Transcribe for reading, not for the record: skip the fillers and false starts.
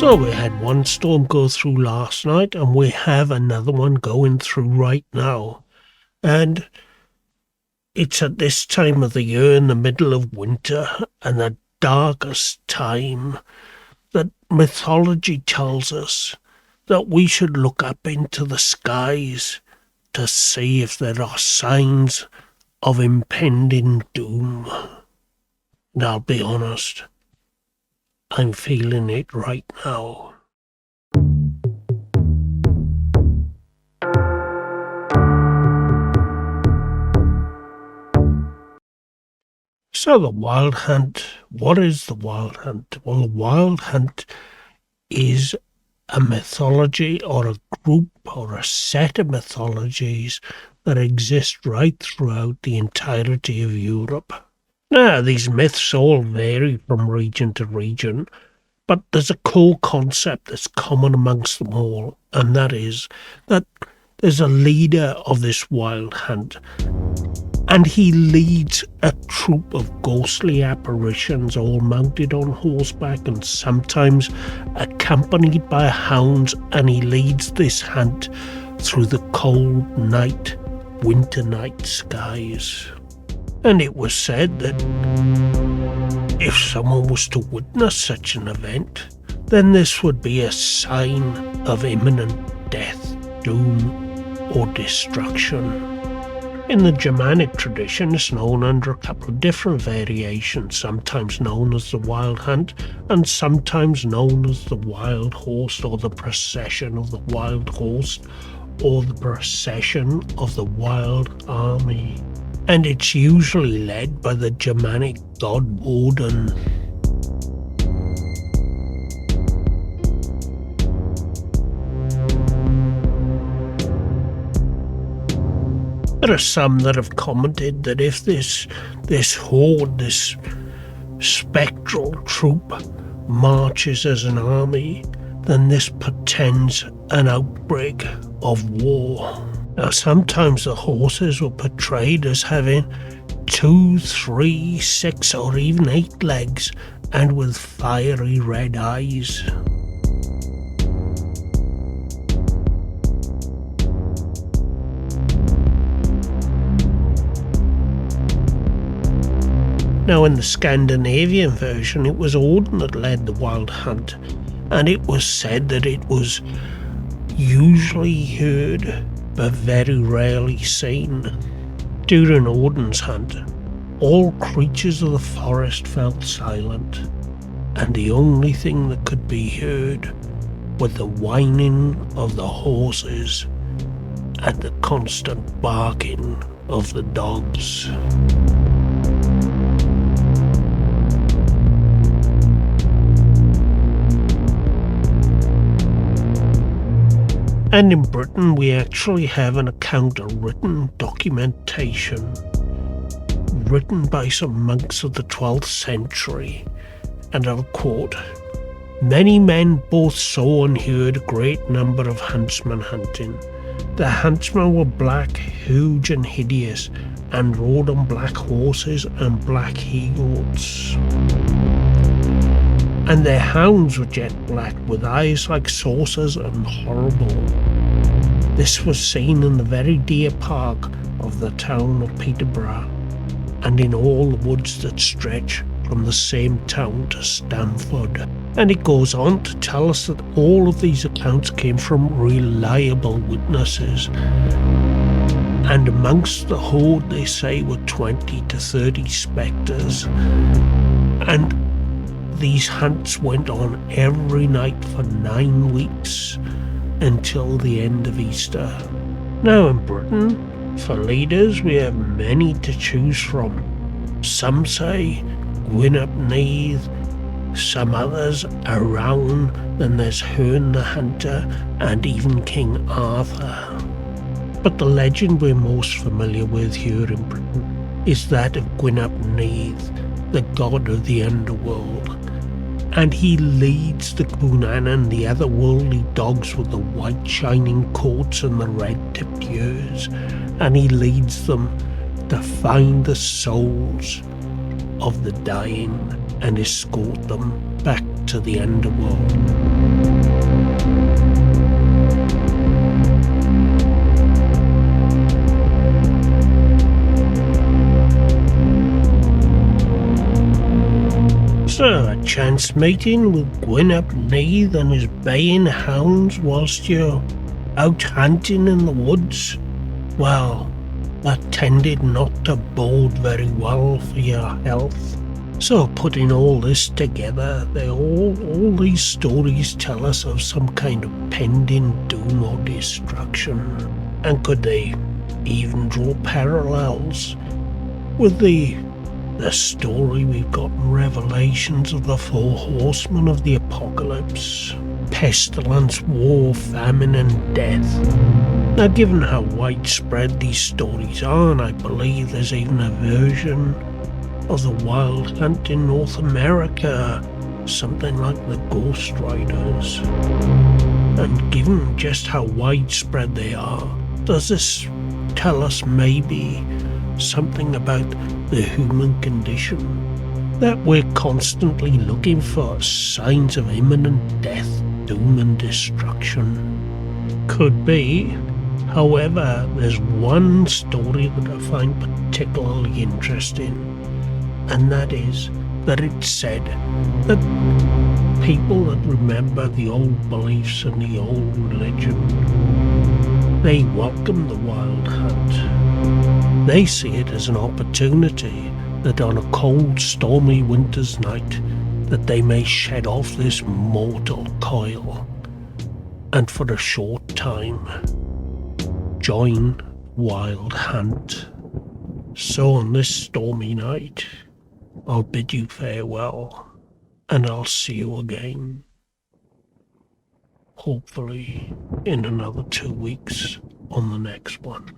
So we had one storm go through last night, and we have another one going through right now. And it's at this time of the year, in the middle of winter, and the darkest time, that mythology tells us that we should look up into the skies to see if there are signs of impending doom. And I'll be honest, I'm feeling it right now. So the Wild Hunt, what is the Wild Hunt? Well, the Wild Hunt is a mythology or a group or a set of mythologies that exist right throughout the entirety of Europe. Now, these myths all vary from region to region, but there's a core concept that's common amongst them all, and that is that there's a leader of this wild hunt, and he leads a troop of ghostly apparitions, all mounted on horseback and sometimes accompanied by hounds, and he leads this hunt through the cold night, winter night skies. And it was said that if someone was to witness such an event, then this would be a sign of imminent death, doom, or destruction. In the Germanic tradition, it's known under a couple of different variations, sometimes known as the Wild Hunt and sometimes known as the Wild Horse, or the Procession of the Wild Horse, or the Procession of the Wild Army. And it's usually led by the Germanic god Odin. There are some that have commented that if this horde, this spectral troop marches as an army, then this portends an outbreak of war. Now, sometimes the horses were portrayed as having 2, 3, 6, or even 8 legs, and with fiery red eyes. Now, in the Scandinavian version, it was Odin that led the wild hunt, and it was said that it was usually heard but very rarely seen. During Odin's hunt, all creatures of the forest felt silent, and the only thing that could be heard was the whining of the horses and the constant barking of the dogs. And in Britain, we actually have an account of written documentation written by some monks of the 12th century, and I'll quote, "Many men both saw and heard a great number of huntsmen hunting. The huntsmen were black, huge and hideous, and rode on black horses and black he-goats. And their hounds were jet black, with eyes like saucers and horrible. This was seen in the very deer park of the town of Peterborough, and in all the woods that stretch from the same town to Stamford." And it goes on to tell us that all of these accounts came from reliable witnesses. And amongst the horde, they say, were 20 to 30 spectres. And these hunts went on every night for 9 weeks until the end of Easter. Now in Britain, for leaders, we have many to choose from. Some say Gwyn ap Nudd, some others around, then there's Herne the Hunter, and even King Arthur. But the legend we're most familiar with here in Britain is that of Gwyn ap Nudd, the god of the underworld. And he leads the Gwnan and the otherworldly dogs with the white shining coats and the red-tipped ears, and he leads them to find the souls of the dying and escort them back to the underworld. After a chance meeting with Gwyneb Neath and his baying hounds whilst you're out hunting in the woods, well, that tended not to bode very well for your health. So putting all this together, all these stories tell us of some kind of pending doom or destruction. And could they even draw parallels with the story we've got in Revelations of the 4 horsemen of the apocalypse? Pestilence, war, famine and death. Now, given how widespread these stories are, and I believe there's even a version of the Wild Hunt in North America, something like the Ghost Riders, and given just how widespread they are, does this tell us maybe something about the human condition? That we're constantly looking for signs of imminent death, doom and destruction? Could be. However, there's one story that I find particularly interesting, and that is that it's said that people that remember the old beliefs and the old religion, they welcome the wild hunt. They see it as an opportunity that on a cold, stormy winter's night, that they may shed off this mortal coil, and for a short time join wild hunt. So on this stormy night, I'll bid you farewell, and I'll see you again, hopefully in another 2 weeks on the next one.